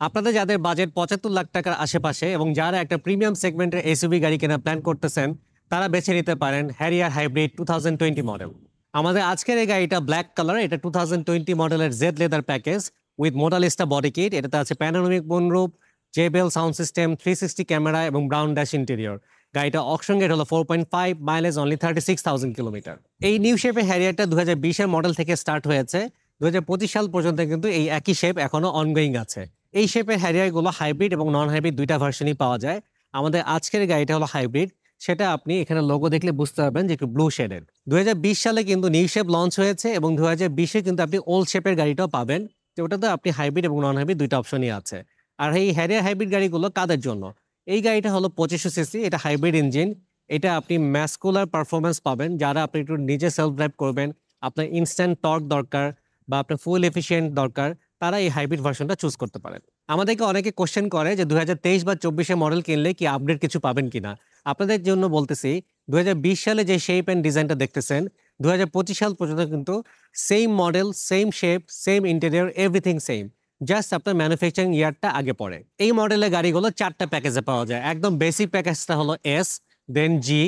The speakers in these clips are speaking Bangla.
আপনাদের যাদের বাজেট ৭৫ লাখ টাকার আশেপাশে এবং যারা একটা প্রিমিয়াম সেগমেন্টের এসইউভি গাড়ি কেনার প্ল্যান করতেছেন, তারা বেছে নিতে পারেন হ্যারিয়ার হাইব্রিড 2020 মডেল। আমাদের আজকের এই গাড়িটা ব্ল্যাক কালার, এটা 2020 মডেলের জেড লেদার প্যাকেজ উইথ মোটালিস্টা বডি কিট। এটাতে আছে panoramic moonroof, JBL sound system, 360 camera এবং ব্রাউন ড্যাশ ইন্টেরিয়র। গাড়িটা অকশন গেট হলো 4.5, মাইলেজ অনলি 36,000 কিলোমিটার। এই নিউ শেপের হ্যারিয়ারটা 2020-এর মডেল থেকে স্টার্ট হয়েছে। 2025 সাল পর্যন্ত কিন্তু এই একই শেপ এখনো অনগোয়িং আছে। এই শেপের হ্যারিয়ারগুলো হাইব্রিড এবং নন হাইব্রিড দুইটা ভার্সনই পাওয়া যায়। আমাদের আজকের গাড়িটা হলো হাইব্রিড, সেটা আপনি এখানে লোগো দেখলে বুঝতে পারবেন যে একটু ব্লু শেডেড। 2020 সালে কিন্তু নিউ শেপ লঞ্চ হয়েছে এবং 2020-এ কিন্তু আপনি ওল্ড শেপের গাড়িটাও পাবেন। তো ওটাতে আপনি হাইব্রিড এবং নন হাইব্রিড দুইটা অপশনই আছে। আর এই হ্যারিয়ার হাইব্রিড গাড়িগুলো কাদের জন্য? এই গাড়িটা হলো 2500 সিসি, এটা হাইব্রিড ইঞ্জিন। এটা আপনি ম্যাসকুলার পারফরমেন্স পাবেন। যারা আপনি একটু নিজে সেলফ ড্রাইভ করবেন, আপনার ইনস্ট্যান্ট টর্ক দরকার বা আপনার ফুল এফিশিয়েন্ট দরকার, তারা এই হাইব্রিড ভার্সনটা চুজ করতে পারেন। আমাদেরকে অনেকে কোশ্চেন করে যে 2023 বা 24-এর মডেল কিনলে কি আপডেট কিছু পাবেন কিনা। আপনাদের জন্য বলতেছি, 2020 সালে যে শেপ অ্যান্ড ডিজাইনটা দেখতেছেন, 2025 সাল পর্যন্ত কিন্তু same model, same shape, same interior, everything same. Just আপনার ম্যানুফ্যাকচারিং ইয়ারটা আগে পড়ে। এই মডেলের গাড়িগুলো 4টা প্যাকেজে পাওয়া যায়। একদম বেসিক প্যাকেজটা হলো এস, দেন জি,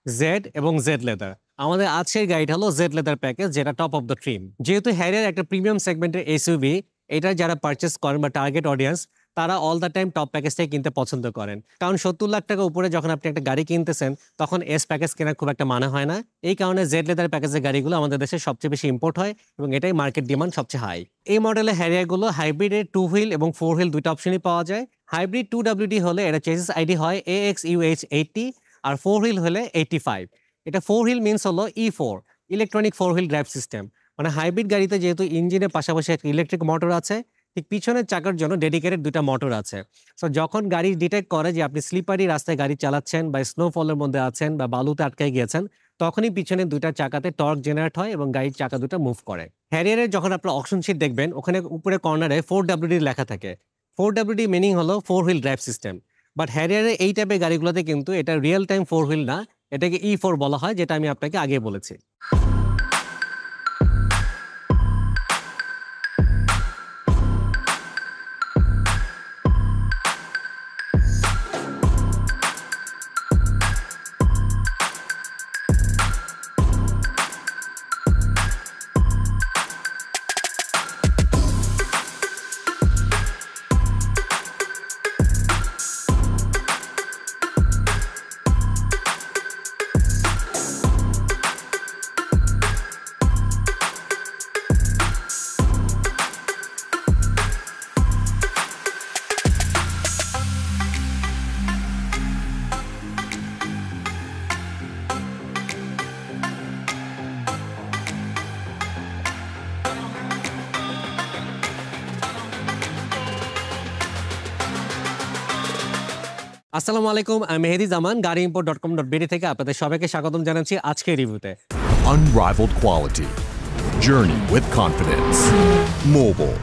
জেড এবং জেড লেদার। আমাদের আজকের গাড়িটা হলো জেড লেদার প্যাকেজ, যেটা টপ অফ দ্য ট্রিম। যেহেতু হ্যারিয়ার একটা প্রিমিয়াম সেগমেন্টের এসইউভি, এটা যারা পারচেস করেন বা টার্গেট অডিয়েন্স, তারা অল দ্য টাইম টপ প্যাকেজটাই কিনতে পছন্দ করেন। কারণ 70 লাখ টাকা উপরে যখন আপনি একটা গাড়ি কিনতেছেন, তখন এস প্যাকেজ কেনার খুব একটা মানে হয় না। এই কারণে জেড লেদার প্যাকেজের গাড়িগুলো আমাদের দেশে সবচেয়ে বেশি ইম্পোর্ট হয় এবং এটাই মার্কেট ডিমান্ড সবচেয়ে হাই। এই মডেলের হ্যারিয়ারগুলো হাইব্রিডের 2 হুইল এবং 4 হুইল দুইটা অপশনই পাওয়া যায়। হাইব্রিড 2WD হলে এটা চেসিস আইডি হয় AXUH80, আর 4 হুইল হলে 85। এটা 4 হুইল মিনস হলো E4, electronic 4 wheel drive system. মানে হাইব্রিড গাড়িতে যেহেতু ইঞ্জিনের পাশাপাশি একটা ইলেকট্রিক মোটর আছে, ঠিক পিছনের চাকার জন্য ডেডিকেটেড দুইটা মোটর আছে। সো যখন গাড়ি ডিটেক্ট করে যে আপনি স্লিপারি রাস্তায় গাড়ি চালাচ্ছেন বা স্নোফলের মধ্যে আছেন বা বালুতে আটকায় গিয়েছেন, তখনই পিছনে দুইটা চাকাতে টর্ক জেনারেট হয় এবং গাড়ির চাকা দুটো মুভ করে। হ্যারিয়ারের যখন আপনার অপশন শিট দেখবেন, ওখানে উপরে কর্নারে 4WD লেখা থাকে। 4WD মিনিং হলো 4 হুইল ড্রাইভ সিস্টেম। বাট হ্যারিয়ারের এই টাইপের গাড়িগুলোতে কিন্তু এটা রিয়েল টাইম 4 হুইল না, এটাকে E4 বলা হয়, যেটা আমি আপনাকে আগে বলেছি। আসসালামু আলাইকুম, আমি মেহেদি জামান, gaadiimport.com.bd থেকে আপনাদের সবাইকে স্বাগতম জানাচ্ছি আজকের রিভিউতে। Unrivaled quality. Journey with confidence. Mobile.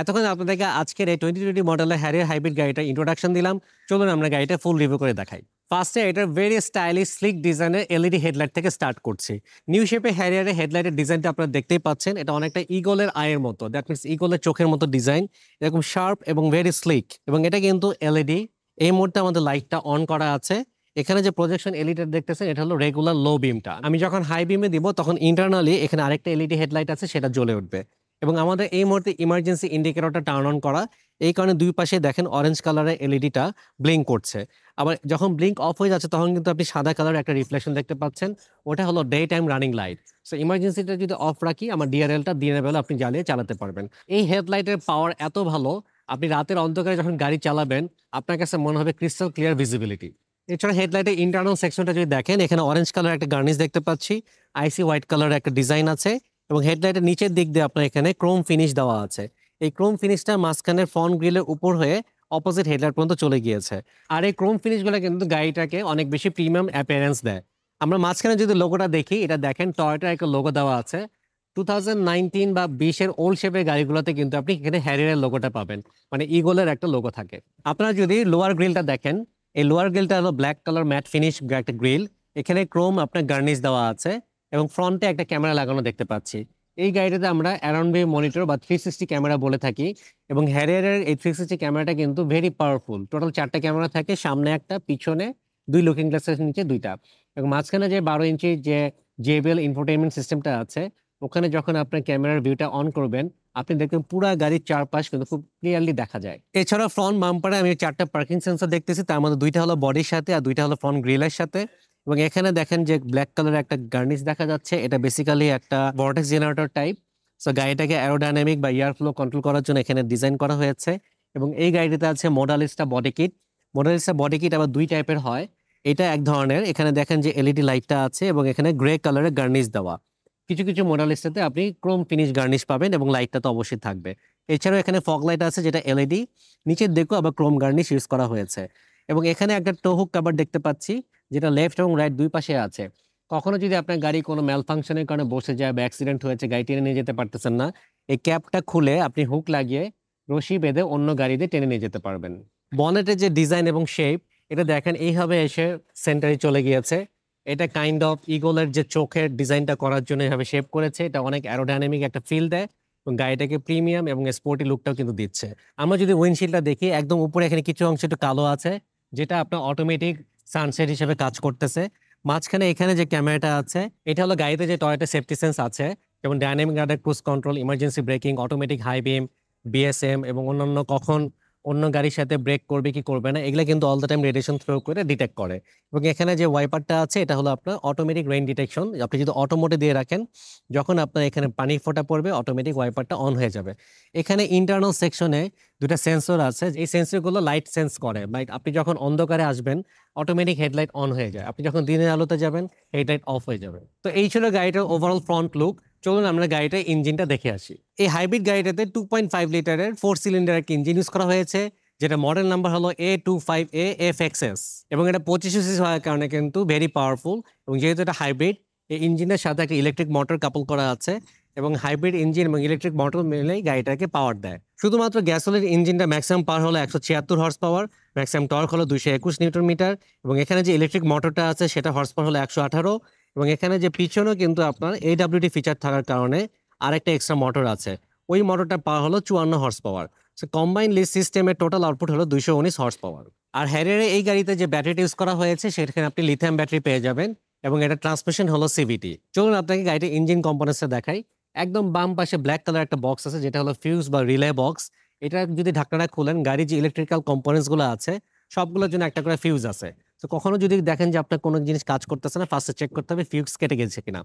এতক্ষণ আপনাদেরকে আজকের এই 2020 মডেলের হ্যারিয়ার হাইব্রিড গাড়িটা ইন্ট্রোডাকশন দিলাম। চলুন আমরা গাড়িটা ফুল রিভিউ করে দেখাই। ফার্স্টে এটার ভেরি স্টাইলিশ স্লিক ডিজাইনের এলইডি হেডলাইট থেকে স্টার্ট করছি। নিউ শেপে হ্যারিয়ারের হেডলাইটের ডিজাইনটা আপনারা দেখতেই পাচ্ছেন। এটা অনেকটা ইগলের আয়ের মতো, দ্যাট মিনস ইগলের চোখের মতো ডিজাইন, এরকম শার্প এবং ভেরি স্লিক। এবং এটা কিন্তু এলইডি। এই মুহূর্তে আমাদের লাইটটা অন করা আছে। এখানে যে প্রজেকশন এলইডি দেখতেছেন, এটা হলো রেগুলার লো বিমটা। আমি যখন হাই বিমে দিব, তখন ইন্টারনালি এখানে আরেকটা এলইডি হেডলাইট আছে, সেটা জ্বলে উঠবে। এবং আমাদের এই মুহূর্তে ইমার্জেন্সি ইন্ডিকেটরটা টার্ন অন করা, এই কারণে দুই পাশে দেখেন অরেঞ্জ কালারের এলইডিটা ব্লিঙ্ক করছে। আবার যখন ব্লিঙ্ক অফ হয়ে যাচ্ছে, তখন কিন্তু আপনি সাদা কালারের একটা রিফ্লেকশন দেখতে পাচ্ছেন, ওটা হলো day time running light. So ইমার্জেন্সিটা যদি অফ রাখি, আমার ডিআরএলটা দিনের বেলা আপনি জ্বালিয়ে চালাতে পারবেন। এই হেডলাইটের পাওয়ার এত ভালো, আপনি রাতের অন্ধকারে যখন গাড়ি চালাবেন, আপনার কাছে মনে হবে ক্রিস্টাল ক্লিয়ার ভিজিবিলিটি। এছাড়া হেডলাইটের ইন্টারনাল সেকশনটা যদি দেখেন, এখানে অরেঞ্জ কালার একটা গার্নিশ দেখতে পাচ্ছি, আইসি হোয়াইট কালারের একটা ডিজাইন আছে এবং হেডলাইটের নিচের দিক দিয়ে আপনার এখানে ক্রোম ফিনিশ দেওয়া আছে। এই ক্রোম ফিনিশটা মাঝখানের ফ্রন্ট গ্রিলের উপর হয়ে অপোজিট হেডলাইট পর্যন্ত চলে গিয়েছে। আর এই ক্রোম ফিনিশগুলো কিন্তু গাড়িটাকে অনেক বেশি প্রিমিয়াম অ্যাপিয়ারেন্স দেয়। আমরা মাঝখানে যদি লোগোটা দেখি, এটা দেখেন টয়োটার একটা লোগো দেওয়া আছে। 2019 বা 20-এর ওল্ড শেপের গাড়িগুলোতে কিন্তু আপনি এখানে হ্যারিয়ারের লোগোটা পাবেন, মানে ইগলের একটা লোগো থাকে। আপনারা যদি লোয়ার গ্রিলটা দেখেন, এই লোয়ার গ্রিলটা হলো ব্ল্যাক কালার ম্যাট ফিনিশ একটা গ্রিল। এখানে ক্রোম আপনার গার্নিশ দেওয়া আছে এবং ফ্রন্টে একটা ক্যামেরা লাগানো দেখতে পাচ্ছি। এই গাড়িটাতে আমরা অ্যারাউন্ড ভিউ মনিটর বা 360 ক্যামেরা বলে থাকি, এবং হ্যারিয়ারের এই 360 ক্যামেরাটা কিন্তু ভেরি পাওয়ারফুল। টোটাল 4টা ক্যামেরা থাকে, সামনে একটা, পিছনে 2 লুকিং গ্লাসের নিচে 2টা, এবং মাঝখানে যে 12 ইঞ্চির যে JBL ইনফোটেইনমেন্ট সিস্টেমটা আছে, ওখানে যখন আপনার ক্যামেরার ভিউটা অন করবেন আপনি দেখবেন পুরো গাড়ির চারপাশ কিন্তু খুব ক্লিয়ারলি দেখা যায়। এছাড়া ফ্রন্ট বাম্পারে আমি 4টা পার্কিং সেন্সর দেখতেছি, তার মধ্যে 2টা হলো বডির সাথে আর 2টা হলো ফ্রন্ট গ্রিলের সাথে। এবং এখানে দেখেন যে ব্ল্যাক কালারের একটা গার্নিশ দেখা যাচ্ছে, এটা বেসিক্যালি একটা ভর্টেক্স জেনারেটর টাইপ। সো গাড়িটাকে অ্যারোডাইনামিক বা এয়ার ফ্লো কন্ট্রোল করার জন্য এখানে ডিজাইন করা হয়েছে। এবং এই গাড়িটাতে আছে মোডালিস্টা বডি কিট। মোডালিস্টা বডি কিট আবার 2 টাইপের হয়, এটা এক ধরনের, এখানে দেখেন যে এলইডি লাইটটা আছে এবং এখানে গ্রে কালারের গার্নিশ দেওয়া। কিছু কিছু মোডালিস্টাতে আপনি ক্রোম ফিনিশ গার্নিশ পাবেন এবং লাইটটা তো অবশ্যই থাকবে। এছাড়াও এখানে ফগ লাইট আছে যেটা এলইডি, নিচের দিকেও আবার ক্রোম গার্নিশ ইউজ করা হয়েছে। এবং এখানে একটা টো হুক কভার দেখতে পাচ্ছি যেটা লেফট এবং রাইট 2 পাশে আছে। কখনো যদি আপনার গাড়ি কোনো ম্যাল ফাংশনের কারণে বসে যায় বা অ্যাক্সিডেন্ট হয়েছে, গাড়ি টেনে নিয়ে যেতে পারতেছেন না, এই ক্যাপটা খুলে আপনি হুক লাগিয়ে রশি বেঁধে অন্য গাড়িতে টেনে নিয়ে যেতে পারবেন। বনেটের যে ডিজাইন এবং শেপ, এটা দেখেন এইভাবে এসে সেন্টারে চলে গিয়েছে। এটা কাইন্ড অফ ইগলের যে চোখের ডিজাইনটা করার জন্য এভাবে শেপ করেছে। এটা অনেক অ্যারোডাইনামিক একটা ফিল দেয় এবং গাড়িটাকে প্রিমিয়াম এবং স্পোর্টি লুকটাও কিন্তু দিচ্ছে। আমরা যদি উইন্ডশিল্ডটা দেখি, একদম উপরে এখানে কিছু অংশ একটু কালো আছে, যেটা আপনার অটোমেটিক সানসেট হিসেবে কাজ করতেছে। মাঝখানে এখানে যে ক্যামেরাটা আছে, এটা হলো গাড়িতে যে টয়োটা সেফটি সেন্স আছে, যেমন dynamic radar, cruise control, emergency braking, automatic high beam, BSM এবং অন্যান্য কখন অন্য গাড়ির সাথে ব্রেক করবে কি করবে না, এগুলো কিন্তু all the time radiation throw করে ডিটেক্ট করে। এবং এখানে যে ওয়াইপারটা আছে, এটা হলো আপনার অটোমেটিক রেইন ডিটেকশন। আপনি যদি অটো মোডে দিয়ে রাখেন, যখন আপনার এখানে পানি ফোঁটা পড়বে অটোমেটিক ওয়াইপারটা অন হয়ে যাবে। এখানে ইন্টারনাল সেকশনে 2টা সেন্সর আছে, এই সেন্সরগুলো লাইট সেন্স করে। লাইক আপনি যখন অন্ধকারে আসবেন অটোমেটিক হেডলাইট অন হয়ে যায়, আপনি যখন দিনের আলোতে যাবেন হেডলাইট অফ হয়ে যাবে। তো এই ছিল গাড়িটার ওভারঅল ফ্রন্ট লুক। চলুন আমরা গাড়িটার ইঞ্জিনটা দেখে আসি। এই হাইব্রিড গাড়িটাতে 2.5 লিটারের 4 সিলিন্ডার একটা ইঞ্জিন ইউজ করা হয়েছে, যেটা মডেল নাম্বার হলো A25AFXS, এবং এটা 2500 সিসি হওয়ার কারণে কিন্তু ভেরি পাওয়ারফুল। এবং যেহেতু এটা হাইব্রিড, এই ইঞ্জিনের সাথে একটা ইলেকট্রিক মোটর কাপল করা আছে, এবং হাইব্রিড ইঞ্জিন এবং ইলেকট্রিক মোটর মিলেই গাড়িটাকে পাওয়ার দেয়। শুধুমাত্র গ্যাসোলিন ইঞ্জিনটা ম্যাক্সিমাম পাওয়ার হলো 176 হর্স পাওয়ার, ম্যাক্সিমাম টর্ক হলো 221 নিউটন মিটার, এবং এখানে যে ইলেকট্রিক মোটরটা আছে সেটা হর্স পাওয়ার হলো 118। এবং এখানে যে পিছনেও কিন্তু আপনার AWD ফিচার থাকার কারণে আরেকটা এক্সট্রা মোটর আছে, ওই মোটরটার পাওয়ার হলো 54 horse power. So combine lead সিস্টেমের টোটাল আউটপুট হলো 219 হর্স পাওয়ার। আর হ্যারিয়ারে এই গাড়িতে যে ব্যাটারিটা ইউজ করা হয়েছে সেখানে আপনি লিথিয়াম ব্যাটারি পেয়ে যাবেন, এবং এটা ট্রান্সমিশন হলো CVT। চলুন আপনাকে গাড়িটির ইঞ্জিন কম্পোনেন্টসটা দেখাই। একদম বাম পাশে ব্ল্যাক কালার একটা বক্স আছে, যেটা হলো ফিউজ বা রিলে বক্স। এটা যদি ঢাকনাটা খুলেন, গাড়ির যে ইলেকট্রিক্যাল কম্পোনেন্টসগুলো আছে সবগুলোর জন্য একটা করে ফিউজ আছে। তো কখনো যদি দেখেন যে আপনার কোনো জিনিস কাজ করতেছে না, ফার্স্টে চেক করতে হবে ফিউজ কেটে গেছে কিনা।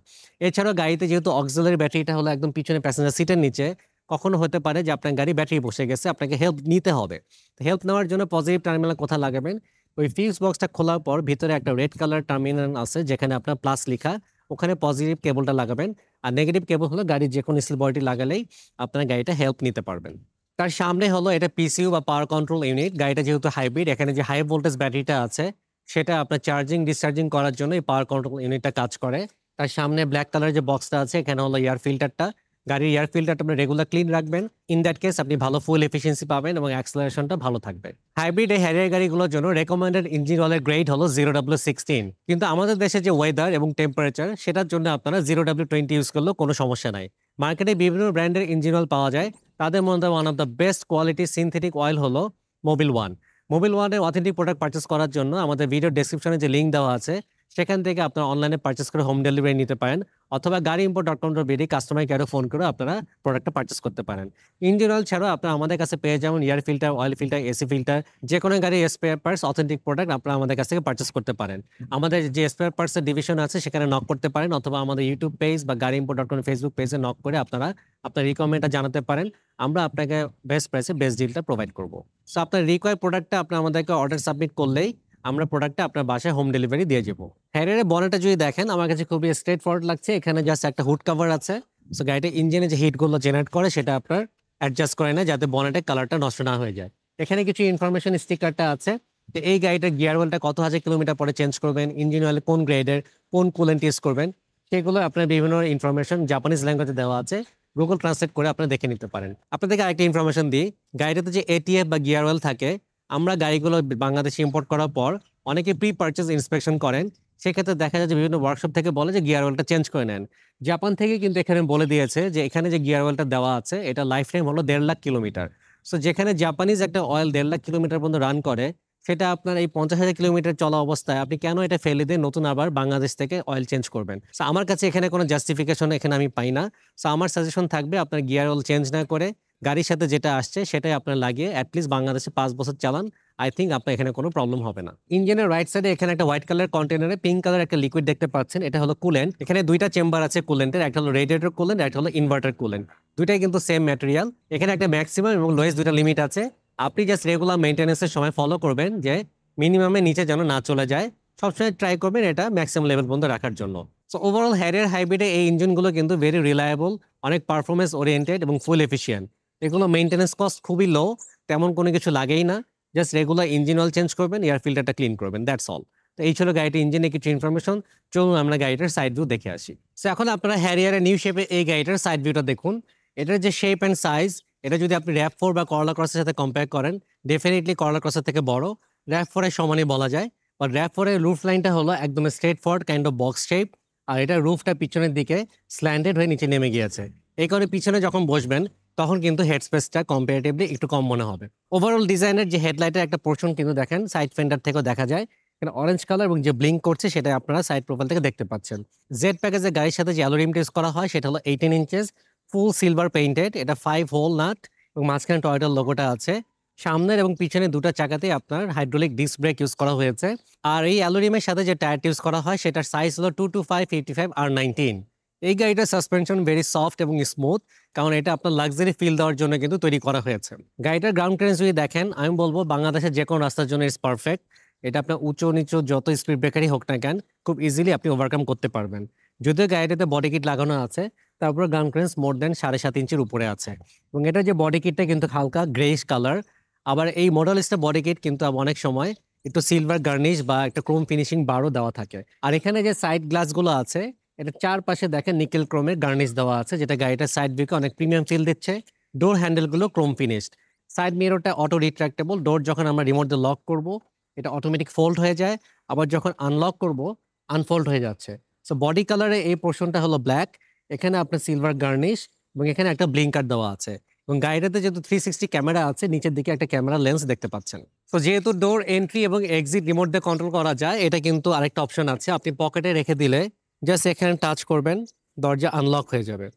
এছাড়াও গাড়িতে যেহেতু অক্সিলারি ব্যাটারিটা হলো একদম পিছনে প্যাসেঞ্জার সিটের নিচে, কখনো হতে পারে যে আপনার গাড়ি ব্যাটারি বসে গেছে, আপনাকে হেল্প নিতে হবে। হেল্প নেওয়ার জন্য পজিটিভ টার্মিনাল কোথায় লাগাবেন, ওই ফিউজ বক্সটা খোলার পর ভিতরে একটা রেড কালার টার্মিনাল আছে যেখানে আপনার প্লাস লেখা, ওখানে পজিটিভ কেবলটা লাগাবেন। আর নেগেটিভ কেবল হলো গাড়ির যে কোনো স্টিল বডিটি লাগালেই আপনার গাড়িটা হেল্প নিতে পারবেন। তার সামনে হলো এটা PCU বা পাওয়ার কন্ট্রোল ইউনিট। গাড়িটা যেহেতু হাইব্রিড, এখানে যে হাই ভোল্টেজ ব্যাটারিটা আছে সেটা আপনার চার্জিং ডিসচার্জিং করার জন্য এই পাওয়ার কন্ট্রোল ইউনিটটা কাজ করে। তার সামনে ব্ল্যাক কালার যে বক্সটা আছে, এখানে হলো এয়ার ফিল্টারটা। গাড়ির এয়ার ফিল্টারটা আপনি রেগুলার ক্লিন রাখবেন, ইন দ্যাট কেস আপনি ভালো ফুল এফিসিয়েন্সি পাবেন এবং অ্যাক্সেলারেশনটা ভালো থাকবে। হাইব্রিড এই হ্যারিয়ার গাড়িগুলোর জন্য রেকমেন্ডেড ইঞ্জিন অয়েলের গ্রেড হলো 0W16, কিন্তু আমাদের দেশে যে ওয়েদার এবং টেম্পারেচার সেটার জন্য আপনারা 0W20 ইউজ করলেও কোনো সমস্যা নাই। মার্কেটে বিভিন্ন ব্র্যান্ডের ইঞ্জিন অয়েল পাওয়া যায়, তাদের মধ্যে one of the best quality synthetic oil হলো মোবিল ওয়ান। মোবিল ওয়ানের অথেন্টিক প্রোডাক্ট পারচেস করার জন্য আমাদের ভিডিও ডেসক্রিপশনে যে লিঙ্ক দেওয়া আছে সেখান থেকে আপনারা অনলাইনে পারচেস করে হোম ডেলিভারি নিতে পারেন, অথবা গাড়িইম্পোর্ট.com.bd কাস্টমার কেয়ারে ফোন করে আপনারা প্রোডাক্টটা পারচেস করতে পারেন। ইঞ্জিন অয়েল ছাড়াও আপনারা আমাদের কাছে পেয়ে যাবেন air filter, oil filter, AC filter, যে কোনো গাড়ির স্পেয়ার পার্টস, অথেন্টিক প্রোডাক্ট আপনারা আমাদের কাছ থেকে পারচেস করতে পারেন। আমাদের যে স্পেয়ার পার্টসের ডিভিশন আছে সেখানে নক করতে পারেন, অথবা আমাদের ইউটিউব পেজ বা গাড়িইম্পোর্ট.com ফেসবুক পেজে নক করে আপনারা আপনার রিকোয়ারমেন্টটা জানাতে পারেন। আমরা আপনাকে বেস্ট প্রাইসে বেস্ট ডিলটা প্রোভাইড করব। সো আপনার রিকোয়ার প্রোডাক্টটা আপনি আমাদেরকে অর্ডার সাবমিট করলেই আমরা প্রোডাক্টটা আপনার বাসায় হোম ডেলিভারি দিয়ে যাবো। হ্যারিয়ারের বনেটটা যদি দেখেন, আমার কাছে খুবই স্ট্রেট ফরওয়ার্ড লাগছে। এখানে জাস্ট একটা হুড কভার আছে, সো গাড়িটা ইঞ্জিনে যে হিটগুলো জেনারেট করে সেটা আপনার অ্যাডজাস্ট করে না যাতে বনেটের কালারটা নষ্ট না হয়ে যায়। এখানে কিছু ইনফরমেশন স্টিকারটা আছে, তো এই গাড়িটার গিয়ার অয়েলটা কত হাজার কিলোমিটার পরে চেঞ্জ করবেন, ইঞ্জিন অয়েল কোন গ্রেডের, কোন কুলেন্ট ইউজ করবেন, সেগুলো আপনার বিভিন্ন ইনফরমেশন জাপানিজ ল্যাঙ্গুয়েজে দেওয়া আছে, গুগল ট্রান্সলেট করে আপনারা দেখে নিতে পারেন। আপনাদেরকে আরেকটা ইনফরমেশন দিই, গাড়িটাতে যে ATF বা গিয়ার অয়েল থাকে, আমরা গাড়িগুলো বাংলাদেশে ইম্পোর্ট করার পর অনেকে প্রি পারচেজ ইন্সপেকশন করেন, সেক্ষেত্রে দেখা যায় যে বিভিন্ন ওয়ার্কশপ থেকে বলে যে গিয়ার অয়েলটা চেঞ্জ করে নেন। জাপান থেকে কিন্তু এখানে বলে দিয়েছে যে এখানে যে গিয়ার অয়েলটা দেওয়া আছে এটা লাইফ টাইম হলো 1.5 লাখ কিলোমিটার। সো যেখানে জাপানিজ একটা অয়েল 1.5 লাখ কিলোমিটার পর্যন্ত রান করে, সেটা আপনার এই 50,000 কিলোমিটার চলা অবস্থায় আপনি কেন এটা ফেলে দিয়ে নতুন আবার বাংলাদেশ থেকে অয়েল চেঞ্জ করবেন? সো আমার কাছে এখানে কোনো জাস্টিফিকেশন এখানে আমি পাই না। সো আমার সাজেশন থাকবে আপনার গিয়ার অয়েল চেঞ্জ না করে গাড়ির সাথে যেটা আসছে সেটাই আপনার লাগিয়ে এটলিস্ট বাংলাদেশে 5 বছর চালান। আই থিংক আপনার এখানে কোনো প্রবলেম হবে না। ইঞ্জিনের রাইট সাইডে এখানে একটা হোয়াইট কালার কন্টেনারে পিঙ্ক কালার একটা লিকুইড দেখতে পাচ্ছেন। এটা হলো কুলেন্ট। এখানে দুইটা চেম্বার আছে কুলেন্টের, একটা হলো রেডিয়েটর কুলেন্ট, একটা হলো ইনভার্টার কুলেন্ট। দুইটাই কিন্তু সেম ম্যাটেরিয়াল। এখানে একটা ম্যাক্সিমাম এবং লোয়েস্ট দুইটা লিমিট আছে। আপনি জাস্ট রেগুলার মেইনটেনেন্সের সময় ফলো করবেন যে মিনিমামে নিচে যেন না চলে যায়। সবসময় ট্রাই করবেন এটা ম্যাক্সিমাম লেভেল পর্যন্ত রাখার জন্য। সো ওভারঅল হ্যারিয়ার হাইব্রিডে এই ইঞ্জিনগুলো কিন্তু ভেরি রিলায়েবল, অনেক পারফরমেন্স ওরিয়েন্টেড এবং ফুল এফিশিয়েন্ট। এগুলো মেইনটেনেন্স কস্ট খুবই লো, তেমন কোনো কিছু লাগেই না। Just regular engine oil change করবেন, এয়ার ফিল্টারটা ক্লিন করবেন, দ্যাটস অল। তো এই ছিল গাড়িটির ইঞ্জিনের কিছু ইনফরমেশন। চলুন আমরা গাড়িটার সাইড ভিউ দেখে আসি। সো এখন আপনারা হ্যারিয়ারের নিউ শেপে এই গাড়িটার সাইড ভিউটা দেখুন। এটার যে শেপ অ্যান্ড সাইজ, এটা যদি আপনি RAV4 বা করলা ক্রসের সাথে কম্পেয়ার করেন, ডেফিনেটলি করলা ক্রসের থেকে বড়। RAV4 এর সমানই বলা যায়। বাট RAV4 এর রুফ লাইনটা হলো একদম straight forward kind of box shape, আর এটা রুফটা পিছনের দিকে স্ল্যান্টেড হয়ে নিচে নেমে গিয়েছে। এই কারণে পিছনে যখন বসবেন তখন কিন্তু হেড স্পেসটা কম্পারেটিভলি একটু কম মনে হবে। ওভারঅল ডিজাইনের যে হেডলাইটের একটা পোর্শন কিন্তু দেখেন সাইড ফেন্ডার থেকেও দেখা যায়। এখানে অরেঞ্জ কালার এবং যে ব্লিঙ্ক করছে সেটা আপনারা সাইড প্রোফাইল থেকে দেখতে পাচ্ছেন। জেড প্যাকেজের গাড়ির সাথে যে অ্যালুমিনিয়াম টেস্ট করা হয় সেটা হলো 18 ইঞ্চেস, ফুল সিলভার পেইন্টেড। এটা 5 হোল নাট এবং মাঝখানে টয়োটার লোগোটা আছে। সামনের এবং পিছনে দুটো চাকাতেই আপনার হাইড্রোলিক ডিস্ক ব্রেক ইউজ করা হয়েছে। আর এই অ্যালুমিনিয়ামের সাথে যে টায়ার ইউজ করা হয় সেটার সাইজ হলো 225/55 R19। এই গাড়িটার সাসপেনশন ভেরি সফট এবং স্মুথ, কারণ এটা আপনার লাক্সারি ফিল দেওয়ার জন্য কিন্তু তৈরি করা হয়েছে। গাড়িটার গ্রাউন্ড ক্লিয়ারেন্স যদি দেখেন, আমি বলবো বাংলাদেশের যে কোনো রাস্তার জন্য ইটস পারফেক্ট। এটা আপনার উঁচু নিচু যত স্পিড ব্রেকারই হোক না কেন, খুব ইজিলি আপনি ওভারকাম করতে পারবেন। যদিও গাড়িটাতে বডি কিট লাগানো আছে, তারপরে গ্রাউন্ড ক্লিয়ারেন্স মোর দেন 7.5 ইঞ্চির উপরে আছে। এবং এটা যে বডি কিটটা কিন্তু হালকা গ্রেইশ কালার। আবার এই মডেলিস্টা বডি কিট কিন্তু অনেক সময় একটু সিলভার গার্নিশ বা একটা ক্রোম ফিনিশিং বারও দেওয়া থাকে। আর এখানে যে সাইড গ্লাসগুলো আছে, এটা চারপাশে দেখেন নিকেল ক্রোমের গার্নিশ দেওয়া আছে, যেটা গাড়িটার সাইড ভিউকে অনেক প্রিমিয়াম ফিল দিচ্ছে। ডোর হ্যান্ডেলগুলো ক্রোম ফিনিশড। সাইড মিররটা অটো রিট্রাক্টেবল। ডোর যখন আমরা রিমোট দিয়ে লক করব, এটা অটোমেটিক ফোল্ড হয়ে যায়। আবার যখন আনলক করব, আনফোল্ড হয়ে যাচ্ছে। সো বডি কালারে এই পোর্শনটা হলো ব্ল্যাক। এখানে আপনার সিলভার গার্নিশ এবং এখানে একটা ব্লিঙ্কার দেওয়া আছে। এবং গাড়িটাতে যেহেতু 360 ক্যামেরা আছে, নিচের দিকে একটা ক্যামেরা লেন্স দেখতে পাচ্ছেন। তো যেহেতু ডোর এন্ট্রি এবং এক্সিট রিমোট দিয়ে কন্ট্রোল করা যায়, এটা কিন্তু আরেকটা অপশন আছে। আপনি পকেটে রেখে দিলে জাস্ট এখানে টাচ করবেন, দরজা আনলক হয়ে যাবে।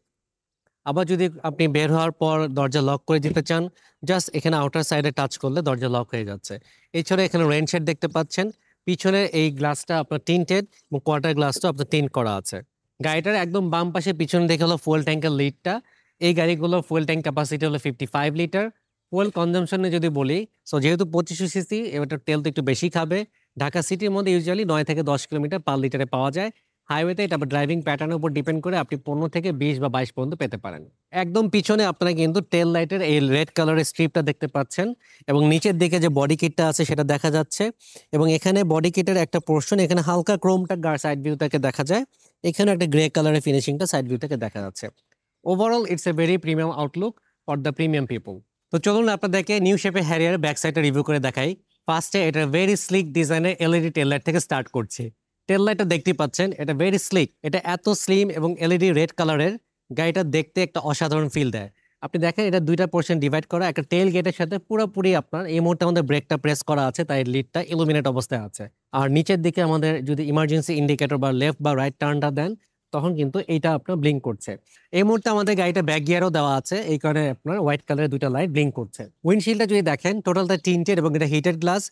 আবার যদি আপনি বের হওয়ার পর দরজা লক করে দিতে চান, জাস্ট এখানে আউটার সাইডে টাচ করলে দরজা লক হয়ে যাচ্ছে। এছাড়া এখানে রেইন শেড দেখতে পাচ্ছেন। পিছনের এই গ্লাসটা আপনার টিন্টেড এবং কোয়ার্টার গ্লাসটা আপনার টিন্ট করা আছে। গাড়িটার একদম বাম পাশে পিছনে দেখে হলো ফুয়েল ট্যাঙ্কের লিডটা। এই গাড়িগুলোর ফুয়েল ট্যাঙ্ক ক্যাপাসিটি হলো 55 লিটার। ফুয়েল কনজাম্পশনে যদি বলি, সো যেহেতু 2500 সিসি, এটার তেল তো একটু বেশি খাবে। ঢাকা সিটির মধ্যে ইউজুয়ালি 9 থেকে 10 কিলোমিটার পার লিটারে পাওয়া যায়। হাইওয়েতে এটা ড্রাইভিং প্যাটার্নের উপর ডিপেন্ড করে আপনি 15 থেকে 20 বা 22 পর্যন্ত পেতে পারেন। একদম পিছনে আপনারা কিন্তু টেল লাইটের এই রেড কালারের স্ট্রিপটা দেখতে পাচ্ছেন এবং নিচের দিকে যে বডি কিটটা আছে সেটা দেখা যাচ্ছে। এবং এখানে বডি কিটের একটা পোর্শন, এখানে হালকা ক্রোমটা সাইড ভিউ থেকে দেখা যায়। এখানে একটা গ্রে কালারের ফিনিশিংটা সাইড ভিউ থেকে দেখা যাচ্ছে। Overall it's a very premium Outlook for the premium people. তো চলুন আপনাদেরকে নিউ শেপে হ্যারিয়ার ব্যাক সাইডটা রিভিউ করে দেখাই। ফার্স্টে এটা ভেরি স্লিক ডিজাইনের এলইডি টেল লাইট থেকে স্টার্ট করছি। টেল লাইটটা দেখতেই পাচ্ছেন, এটা ভেরি স্লিক। এটা এত স্লিম এবং এলইডি রেড কালারের, গাড়িটা দেখতে একটা অসাধারণ ফিল দেয়। আপনি দেখেন এটা দুইটা পোর্শন ডিভাইড করা। একটা টেল গেটের সাথে পুরোপুরি আপনার এই মুহূর্তে আমাদের ব্রেকটা প্রেস করা আছে, তাই লিডটা ইলুমিনেট অবস্থায় আছে। আর নিচের দিকে আমাদের যদি ইমার্জেন্সি ইন্ডিকেটর বা লেফট বা রাইট টার্নটা দেন, তখন কিন্তু এইটা আপনার ব্লিঙ্ক করছে। এই মুহূর্তে আমাদের গাড়িটা ব্যাক গিয়ারও দেওয়া আছে, এই কারণে আপনার হোয়াইট কালারের দুইটা লাইট ব্লিঙ্ক করছে। উইন্ডশিল্ডটা যদি দেখেন, টোটালটা টিন্টেড এবং এটা হিটেড গ্লাস।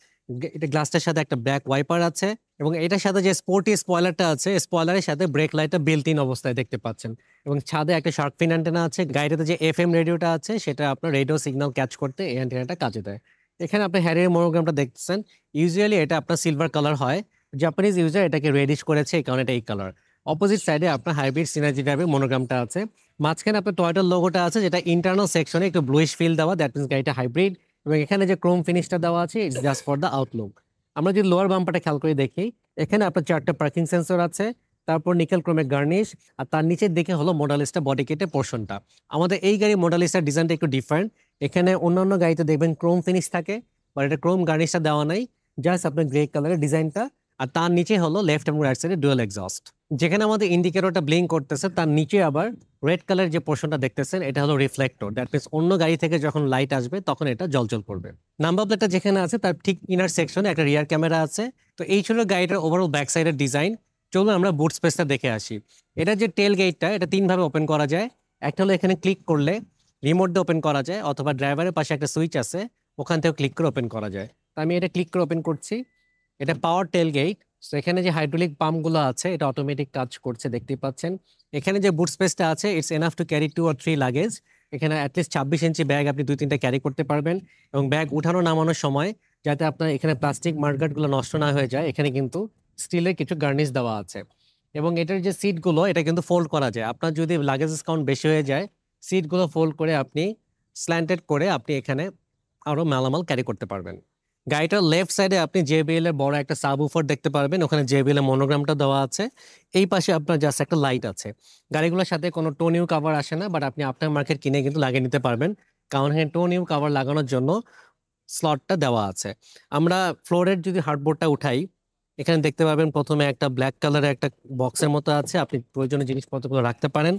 এটা গ্লাসটার সাথে একটা ব্যাক ওয়াইপার আছে এবং এটার সাথে যে স্পোর্টি স্পয়লারটা আছে, স্পয়লারের সাথে ব্রেক লাইটটা বিল্ট ইন অবস্থায় দেখতে পাচ্ছেন। এবং ছাদে একটা শার্ক ফিন অ্যান্টেনা আছে। গাড়িটাতে যে FM রেডিওটা আছে, সেটা আপনার রেডিও সিগন্যাল ক্যাচ করতে এই অ্যান্টেনাটা কাজে দেয়। এখানে আপনি হ্যারিয়ার মনোগ্রামটা দেখতেছেন। ইউজুয়ালি এটা আপনার সিলভার কালার হয়, জাপানিজ ইউজার এটাকে রেডিশ করেছে, এই কারণে এটা এই কালার। অপোজিট সাইডে আপনার হাইব্রিড সিনার্জি টাইপের মনোগ্রামটা আছে। মাঝখানে আপনার টয়োটার লোগোটা আছে, যেটা ইন্টারনাল সেকশনে একটু ব্লুইশ ফিল দেওয়া, দ্যাট মিনস গাড়িটা হাইব্রিড। এবং এখানে যে ক্রোম ফিনিশটা দেওয়া আছে, it's just for the Outlook. আমরা যদি লোয়ার বাম্পারটা খেয়াল করে দেখি, এখানে আপনার 4টা পার্কিং সেন্সর আছে, তারপর নিকেল ক্রোমের গার্নিশ, আর তার নিচের দিকে হলো মডালিস্টা বডি কিটের পোর্শনটা। আমাদের এই গাড়ির মডালিস্টার ডিজাইনটা একটু ডিফারেন্ট। এখানে অন্যান্য গাড়িতে দেখবেন ক্রোম ফিনিশ থাকে, বাট এটা ক্রোম গার্নিশটা দেওয়া নাই, জাস্ট আপনার গ্রে কালারের ডিজাইনটা। আর তার নিচে হলো লেফট এবং রাইট সাইডে ডুয়াল এক্সস্ট। যেখানে আমাদের ইন্ডিকেটরটা ব্লিঙ্ক করতেছে তার নিচে আবার রেড কালার যে পোর্শনটা দেখতেছেন এটা হলো রিফ্লেক্টর, দ্যাট মিনস অন্য গাড়ি থেকে যখন লাইট আসবে তখন এটা জলজল করবে। নাম্বার প্লেটটা যেখানে আছে তার ঠিক ইনার সেকশনে একটা রিয়ার ক্যামেরা আছে। তো এই ছিল গাড়িটার ওভারঅল ব্যাক সাইডের ডিজাইন। চলুন আমরা বুট স্পেসটা দেখে আসি। এটা যে টেল গেটটা এটা তিনভাবে ওপেন করা যায়। একটা হলো এখানে ক্লিক করলে রিমোট দিয়ে ওপেন করা যায়, অথবা ড্রাইভারের পাশে একটা সুইচ আছে ওখান থেকেও ক্লিক করে ওপেন করা যায়। তো আমি এটা ক্লিক করে ওপেন করছি। এটা পাওয়ার টেল গেট। তো এখানে যে হাইড্রোলিক পাম্পগুলো আছে এটা অটোমেটিক কাজ করছে দেখতেই পাচ্ছেন। এখানে যে বুট স্পেসটা আছে it's enough to carry 2 or 3 luggage. এখানে অ্যাটলিস্ট 26 ইঞ্চি ব্যাগ আপনি 2-3টা ক্যারি করতে পারবেন। এবং ব্যাগ উঠানো নামানোর সময় যাতে আপনার এখানে প্লাস্টিক মার্কাটগুলো নষ্ট না হয়ে যায়, এখানে কিন্তু স্টিলের কিছু গার্নিশ দেওয়া আছে। এবং এটার যে সিটগুলো এটা কিন্তু ফোল্ড করা যায়। আপনার যদি লাগেজ কাউন্ট বেশি হয়ে যায় সিটগুলো ফোল্ড করে আপনি স্ল্যান্টেড করে আপনি এখানে আরও মালামাল ক্যারি করতে পারবেন। গাড়িটার লেফট সাইডে আপনি JBL এর বড় একটা সাবউফার দেখতে পারবেন, ওখানে JBL এর মনোগ্রামটা দেওয়া আছে। এই পাশে আপনার জাস্ট একটা লাইট আছে। গাড়িগুলোর সাথে কোনো টোনিউ কাভার আসে না, বাট আপনি আপনার মার্কেট কিনে কিন্তু লাগিয়ে নিতে পারবেন, কারণ এখানে টোনিউ কাভার লাগানোর জন্য স্লটটা দেওয়া আছে। আমরা ফ্লোরের যদি হার্ডবোর্ডটা উঠাই এখানে দেখতে পাবেন প্রথমে একটা ব্ল্যাক কালারের একটা বক্সের মতো আছে, আপনি প্রয়োজনীয় জিনিসপত্রগুলো রাখতে পারেন।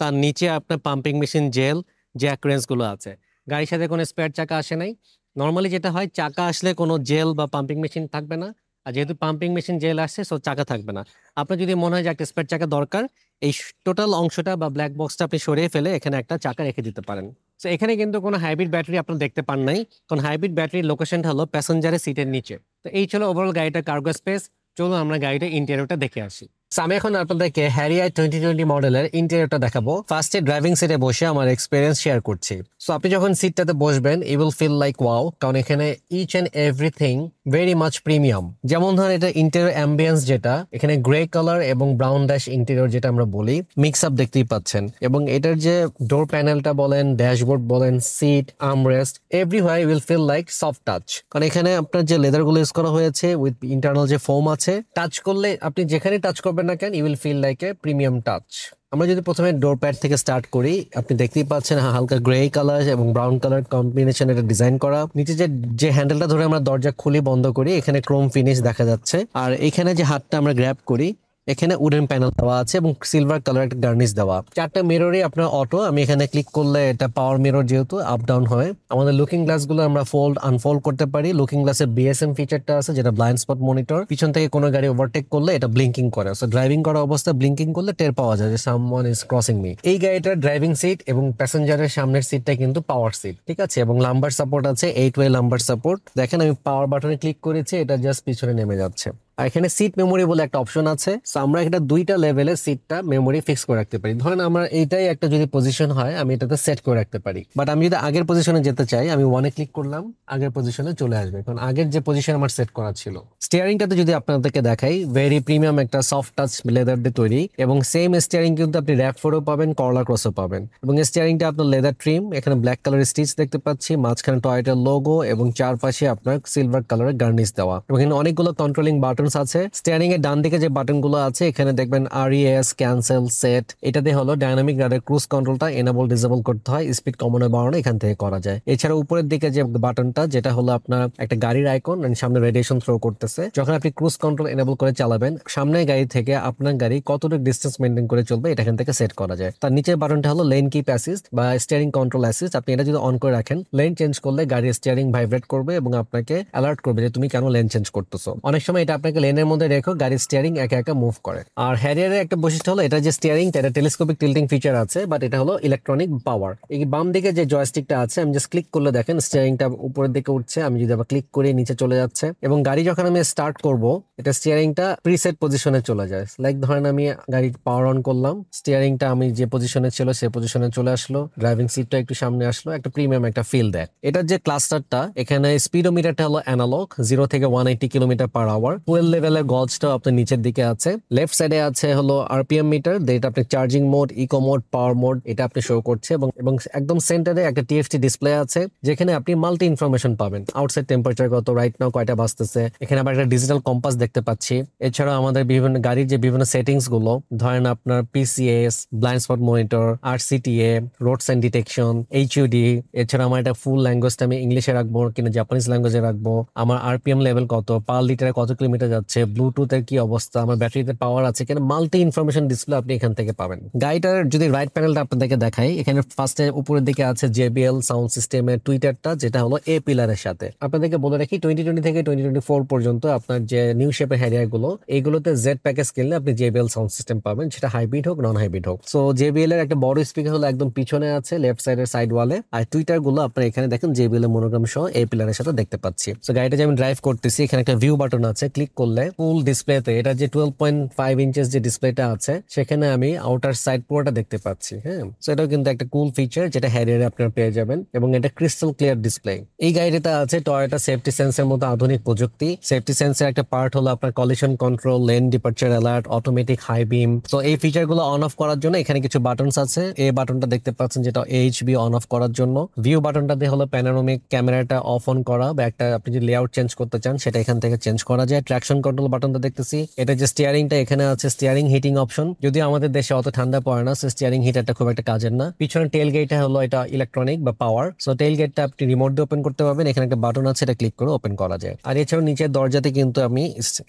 তার নিচে আপনার পাম্পিং মেশিন, জেল, জ্যাক রেঞ্জগুলো আছে। গাড়ির সাথে কোনো স্পেয়ার চাকা আসে নাই। নর্মালি যেটা হয় চাকা আসলে কোনো জেল বা পাম্পিং মেশিন থাকবে না, আর যেহেতু পাম্পিং মেশিন জেল আসছে সো চাকা থাকবে না। আপনার যদি মনে হয় যে একটা স্পেয়ার চাকা দরকার, এই টোটাল অংশটা বা ব্ল্যাক বক্সটা আপনি সরিয়ে ফেলে এখানে একটা চাকা রেখে দিতে পারেন। তো এখানে কিন্তু কোনো হাইব্রিড ব্যাটারি আপনারা দেখতে পান নাই, কারণ হাইব্রিড ব্যাটারির লোকেশনটা হলো প্যাসেঞ্জারের সিটের নিচে। তো এই ছিল ওভারঅল গাড়িটার কার্গো স্পেস। চলুন আমরা গাড়িটার ইন্টেরিয়রটা দেখে আসি। আমি এখন আপনাদেরকে হ্যারিয়ার 2020 মডেলের ইন্টেরিয়রটা দেখাবো। ফার্স্টে ড্রাইভিং সিটে বসে আমার এক্সপিরিয়েন্স শেয়ার করছি। সো আপনি যখন সিটটাতে বসবেন you will feel like wow, কারণ এখানে each and everything very much premium. যেমন ধরেন এটা ইন্টেরিয়র অ্যাম্বিয়েন্স, যেটা এখানে গ্রে কালার এবং ব্রাউন ড্যাশ ইন্টেরিয়র যেটা আমরা বলি মিক্স আপ দেখতেই পাচ্ছেন। এবং এটার যে ডোর প্যানেলটা বলেন, ড্যাশবোর্ড বলেন, seat, armrest, everywhere will feel like soft touch, কারণ এখানে আপনার যে লেদারগুলো ইউজ করা হয়েছে উইথ ইন্টারনাল যে ফোম আছে, টাচ করলে আপনি যেখানে টাচ করবেন না কেন you will feel like a premium touch. আমরা যদি প্রথমে ডোর প্যাড থেকে স্টার্ট করি, আপনি দেখতেই পাচ্ছেন হালকা গ্রে কালার এবং ব্রাউন কালার কম্বিনেশন এটা ডিজাইন করা। নিচে যে হ্যান্ডেলটা ধরে আমরা দরজা খুলি বন্ধ করি এখানে ক্রোম ফিনিশ দেখা যাচ্ছে। আর এখানে যে হাতটা আমরা গ্র্যাব করি এখানে উডেন প্যানেল দেওয়া আছে এবং সিলভার কালার একটা গার্নিশ দেওয়া। 4টা মিররই আপনার অটো। আমি এখানে ক্লিক করলে এটা পাওয়ার মিরর, যেহেতু আপ ডাউন হয়। আমাদের লুকিং গ্লাস গুলো আমরা ফোল্ড আনফোল্ড করতে পারি। লুকিং গ্লাসের BSM ফিচারটা আছে যেটা ব্লাইন্ড স্পট মনিটর। পিছন থেকে কোনো গাড়ি ওভারটেক করলে এটা ব্লিঙ্কিং করে। সো ড্রাইভিং করা অবস্থায় ব্লিঙ্কিং করলে টের পাওয়া যায় যে সামওয়ান ইজ ক্রসিং মি। এই গাড়িটার ড্রাইভিং সিট এবং প্যাসেঞ্জারের সামনের সিটটা কিন্তু পাওয়ার সিট, ঠিক আছে, এবং লাম্বার সাপোর্ট আছে, 8-way লাম্বার সাপোর্ট। দেখেন আমি পাওয়ার বাটনে ক্লিক করেছি, এটা জাস্ট পিছনে নেমে যাচ্ছে। আর এখানে সিট মেমোরি বলে একটা অপশন আছে। সো আমরা এটা 2টা লেভেলের সিটটা মেমোরি ফিক্স করে রাখতে পারি। ধরেন আমার এইটাই একটা যদি পজিশন হয় আমি এটাতে সেট করে রাখতে পারি, বাট আমি যদি আগের পজিশনে যেতে চাই আমি 1-এ ক্লিক করলাম, আগের পজিশনে চলে আসবে, কারণ আগের যে পজিশন আমার সেট করা ছিল। স্টিয়ারিংটাতে যদি আপনাদেরকে দেখাই, ভেরি প্রিমিয়াম একটা সফট টাচ লেদার দিয়ে তৈরি, এবং সেম স্টিয়ারিং কিন্তু আপনি র্যাপ4ও পাবেন, করলা ক্রসও পাবেন। এবং স্টিয়ারিংটা আপনার লেদার ট্রিম, এখানে ব্ল্যাক কালারের স্টিচ দেখতে পাচ্ছি, মাঝখানে টয়োটার লোগো এবং চারপাশে আপনার সিলভার কালারের গার্নিশ দেওয়া। এবং এখানে অনেকগুলো কন্ট্রোলিং বাটন আছে। স্টিয়ারিং এর ডান দিকে যে বাটন গুলো আছে এখানে দেখবেন RES, ক্যান্সেল, সেট। এটাতে হলো ডাইনামিক রাডার ক্রুজ কন্ট্রোলটা এনেবল ডিসেবল করতে হয়, স্পিড কমানো বাড়ানো এখান থেকে করা যায়। এছাড়া উপরের দিকে যে বাটনটা যেটা হলো আপনার একটা গাড়ির আইকন, সামনে রেডিয়েশন থ্রো করতেছে, যখন আপনি ক্রুজ কন্ট্রোল এনেবল করে চালাবেন সামনের গাড়ি থেকে আপনার গাড়ি কতটুকু ডিস্টেন্স মেনটেন করে চলবে এটা এখান থেকে সেট করা যায়। তার নিচের বাটনটা হলো লেন কিপ অ্যাসিস্ট বা স্টিয়ারিং কন্ট্রোল অ্যাসিস্ট। আপনি এটা যদি অন করে রাখেন, লেন চেঞ্জ করলে গাড়ির স্টিয়ারিং ভাইব্রেট করবে এবং আপনাকে অ্যালার্ট করবে যে তুমি কেন লেন চেঞ্জ করতেছো। অনেক সময় এটা আপনাকে লেনের মধ্যে রেখো গাড়ির স্টিয়ারিং একা একা মুভ করে। আর হ্যারিয়ারের একটা বৈশিষ্ট্য হলো এটা যে স্টিয়ারিং এটা টেলিস্কোপিক টিল্টিং ফিচার আছে, বাট এটা হলো ইলেকট্রনিক পাওয়ার। এই বাম দিকে যে জয়স্টিকটা আছে আমি জাস্ট ক্লিক করলে দেখেন স্টিয়ারিংটা উপরের দিকে উঠছে, আমি যদি আবার ক্লিক করি নিচে চলে যাচ্ছে। এবং গাড়ি যখন আমি স্টার্ট করব এটা স্টিয়ারিংটা প্রিসেট পজিশনে চলে যায়। লাইক ধরেন আমি গাড়ি পাওয়ার অন করলাম, স্টিয়ারিংটা আমি যে পজিশনে ছিল সেই পজিশনে চলে আসলো, ড্রাইভিং সিটটা একটু সামনে আসলো, একটা প্রিমিয়াম একটা ফিল দেয়। এটার যে ক্লাস্টারটা এখানে স্পিডোমিটারটা হলো অ্যানালগ, 0 থেকে 180 কিলোমিটার/আওয়ার। ফুয়েল লেভেলের গজটাও আপনার নিচের দিকে আছে। লেফট সাইডে আছে হলো RPM মিটার, যেটা আপনি charging mode, eco mode, power mode এটা আপনি শো করছে। এবং একদম সেন্টারে একটা TFT ডিসপ্লে আছে যেখানে আপনি মাল্টি ইনফরমেশন পাবেন। আউটসাইড টেম্পারেচার কত, রাইট নাও কয়টা বাজতেছে, এখানে আবার একটা ডিজিটাল কম্পাস দেখতে পাচ্ছি। এছাড়াও আমাদের বিভিন্ন গাড়ির যে বিভিন্ন সেটিংস গুলো, ধরেন আপনার PCS, blind spot monitor, RCTA, road sign detection, HUD। এছাড়া আমার একটা ফুল ল্যাঙ্গুয়েজটা আমি ইংলিশে রাখবো কিনা জাপানিজ ল্যাঙ্গুয়েজে রাখবো, আমার RPM লেভেল কত, পার লিটারে কত কিলোমিটার যাচ্ছে, ব্লুটুথের কি অবস্থা, আমার ব্যাটারিতে পাওয়ার আছে কিনা, মাল্টি ইনফরমেশন ডিসপ্লে আপনি এখান থেকে পাবেন। গাড়িটার যদি রাইট প্যানেলটা আপনাদেরকে দেখাই, এখানে ফার্স্টে উপরের দিকে আছে JBL সাউন্ড সিস্টেমের টুইটারটা, যেটা হলো এ পিলারের সাথে। আপনাদেরকে বলে রাখি 2020 থেকে 2024 পর্যন্ত আপনার যে নিউ শেপের হ্যারিয়ার গুলো, এইগুলোতে জেড প্যাকেজ কিনলে আপনি JBL সাউন্ড সিস্টেম পাবেন, সেটা হাইব্রিড হোক নন হাইব্রিড হোক। সো JBL এর একটা বড় স্পিকার হলো একদম পিছনে আছে লেফট সাইডের সাইড ওয়ালে, আর টুইটার গুলো আপনার এখানে দেখেন JBL এর মনোগ্রাম সহ এই পিলারের সাথে দেখতে পাচ্ছি। সো গাড়িটা যে আমি ড্রাইভ করতেছি, এখানে একটা ভিউ বাটন আছে, ক্লিক করলে ফুল ডিসপ্লেতে এটা যে 12.5 ইঞ্চেস যে ডিসপ্লেটা আছে, সেখানে আমি আউটার সাইড পুরোটা দেখতে পাচ্ছি। হ্যাঁ, সো এটাও কিন্তু একটা কুল ফিচার যেটা হ্যারিয়ারে আপনারা পেয়ে যাবেন, এবং এটা ক্রিস্টাল ক্লিয়ার ডিসপ্লে। এই গাড়িটাতে আছে টয়োটা সেফটি সেন্সের মতো আধুনিক প্রযুক্তি। সেফটি সেন্সের একটা পার্ট হলো আপনার collision control, lane departure alert, automatic high beam. তো এই ফিচার গুলো অন অফ করার জন্য এখানে কিছু বাটনস আছে। এই বাটনটা দেখতে পাচ্ছেন যেটা AHB অন অফ করার জন্য। ভিউ বাটনটা দিয়ে হলো প্যানোরামিক ক্যামেরাটা অফ অন করা, বা একটা আপনি যদি লেআউট চেঞ্জ করতে চান সেটা এখান থেকে চেঞ্জ করা যায়। ট্র্যাকশন কন্ট্রোল বাটনটা দেখতেছি, এটা যে স্টিয়ারিংটা এখানে আছে, স্টিয়ারিং হিটিং অপশন। যদিও আমাদের দেশে অত ঠান্ডা পড়ে না, স্টিয়ারিং হিটারটা খুব একটা কাজের না। পিছনে টেল গেটটা হলো এটা ইলেকট্রনিক বা পাওয়ার। সো টেল গেটটা আপনি রিমোট দিয়ে ওপেন করতে পারবেন, এখানে একটা বাটন আছে, এটা ক্লিক করে ওপেন করা যায়। আর এছাড়াও নিচের দরজাতে কিন্তু আমি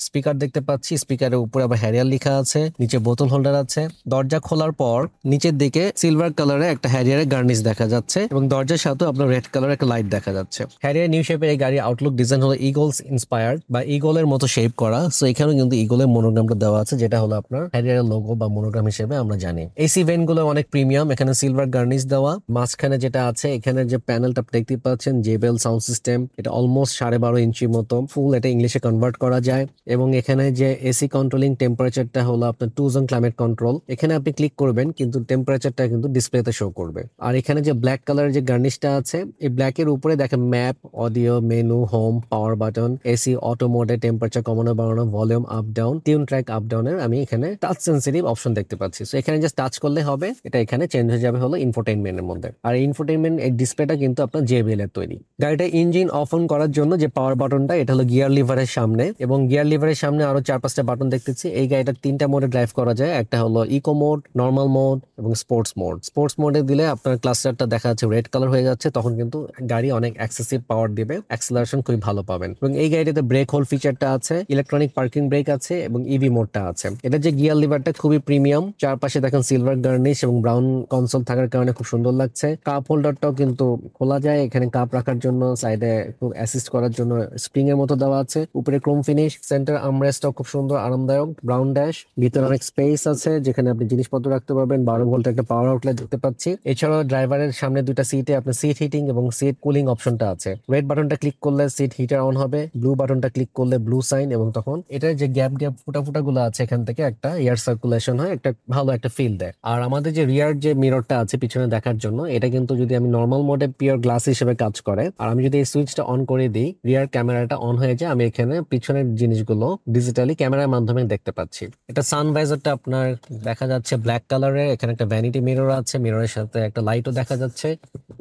স্পিকার দেখতে পাচ্ছি, স্পিকারের উপরে আবার হ্যারিয়ার লেখা আছে, নিচে বোতল হোল্ডার আছে। দরজা খোলার পর নিচের দিকে সিলভার কালারে একটা হ্যারিয়ারের গার্নিশ দেখা যাচ্ছে, এবং দরজার সাথে আপনার রেড কালার একটা লাইট দেখা যাচ্ছে। হ্যারিয়ার নিউ শেপের এই গাড়ির আউটলুক ডিজাইন হলো ইগলস ইন্সপায়ার্ড বা ইগলের মতো শেপ করা। সো এখানেও কিন্তু ইগলের মনোগ্রামটা দেওয়া আছে, যেটা হলো আপনার হ্যারিয়ারের লোগো বা মনোগ্রাম হিসেবে আমরা জানি। এসি ভেন্ট গুলো অনেক প্রিমিয়াম, এখানে সিলভার গার্নিশ দেওয়া। মাঝখানে যেটা আছে, এখানে যে প্যানেলটা দেখতে পাচ্ছেন JBL সাউন্ড সিস্টেম, এটা অলমোস্ট 12.5 ইঞ্চির মতো ফুল, এটা ইংলিশে কনভার্ট করা যায়। এবং এখানে যে এসি কন্ট্রোলিং টেম্পারেচারটা হলো আপনার 2 জোন ক্লাইমেট কন্ট্রোল, এখানে আপনি ক্লিক করবেন কিন্তু টেম্পারেচারটা কিন্তু ডিসপ্লেতে শো করবে। আর এখানে যে ব্ল্যাক কালারের যে গার্নিশটা আছে, এই ব্ল্যাক এর উপরে দেখেন map, audio, menu, home, power button, AC, auto মোডে টেম্পারেচার কমানো বাড়ানো, volume up down, tune track up ডাউনের আমি এখানে টাচ সেন্সিটিভ অপশন দেখতে পাচ্ছি। সো এখানে জাস্ট টাচ করলে হবে, এটা এখানে চেঞ্জ হয়ে যাবে হলো ইনফোটেইনমেন্টের মধ্যে। আর ইনফোটেইনমেন্ট এই ডিসপ্লেটা কিন্তু আপনার JBL এর তৈরি। গাড়িটা ইঞ্জিন অফ অন করার জন্য যে পাওয়ার বাটনটা, এটা হলো গিয়ার লিভারের সামনে, এবং গিয়ার লিভারের সামনে আরো 4-5টা বাটন দেখতেছি। এই গাড়িটা 3টা মোডে ড্রাইভ করা যায়, একটা হলো ইকো মোড, নর্মাল মোড এবং স্পোর্টস মোড। স্পোর্টস মোডে দিলে আপনার ক্লাস্টারটা দেখা যাচ্ছে রেড কালার হয়ে যাচ্ছে, তখন কিন্তু গাড়ি অনেক এক্সেসিভ পাওয়ার দিবে, অ্যাক্সেলারেশন খুবই ভালো পাবেন। এবং এই গাড়িটাতে ব্রেক হোল্ড ফিচারটা আছে, ইলেকট্রনিক পার্কিং ব্রেক আছে, এবং ইভি মোডটা আছে। এটা যে গিয়ার লিভারটা খুবই প্রিমিয়াম, চারপাশে দেখেন সিলভার গার্নিশ এবং ব্রাউন কনসোল থাকার কারণে খুব সুন্দর লাগছে। কাপ হোল্ডারটাও কিন্তু খোলা যায়, এখানে কাপ রাখার জন্য সাইডে খুব অ্যাসিস্ট করার জন্য স্প্রিং এর মতো দেওয়া আছে। উপরে ক্রোম ফিনিশ, সেন্টার আর্মরেস্টটাও খুব সুন্দর আরামদায়ক, ব্রাউন ড্যাশ, ভিতরে অনেক স্পেস আছে যেখানে আপনি জিনিসপত্র রাখতে পারবেন। 12 ভোল্ট একটা পাওয়ার আউটলেট দেখতে পাচ্ছি। এছাড়াও ড্রাইভারের সামনে দুইটা সিটে আপনার সিট হিটিং এবং সিট কুলিং অপশনটা আছে। রেড বাটনটা ক্লিক করলে সিট হিটার অন হবে, ব্লু বাটনটা ক্লিক করলে ব্লু সাইন, এবং তখন এটার যে গ্যাপ ফুটা গুলো আছে এখান থেকে একটা এয়ার সার্কুলেশন হয়, একটা ভালো একটা ফিল দেয়। আর আমাদের যে রিয়ার যে মিররটা আছে পিছনে দেখার জন্য, এটা কিন্তু যদি আমি নর্মাল মোডে পিওর গ্লাস হিসেবে কাজ করে, আর আমি যদি এই সুইচটা অন করে দিই, রিয়ার ক্যামেরাটা অন হয়ে যায়, আমি এখানে পিছনের জিনিসগুলো ডিজিটালি ক্যামেরার মাধ্যমে দেখতে পাচ্ছি। এটা সানভাইজারটা আপনার দেখা যাচ্ছে ব্ল্যাক কালারের, এখানে একটা ভ্যানিটি মিরর আছে, মিররের সাথে একটা লাইটও দেখা যাচ্ছে।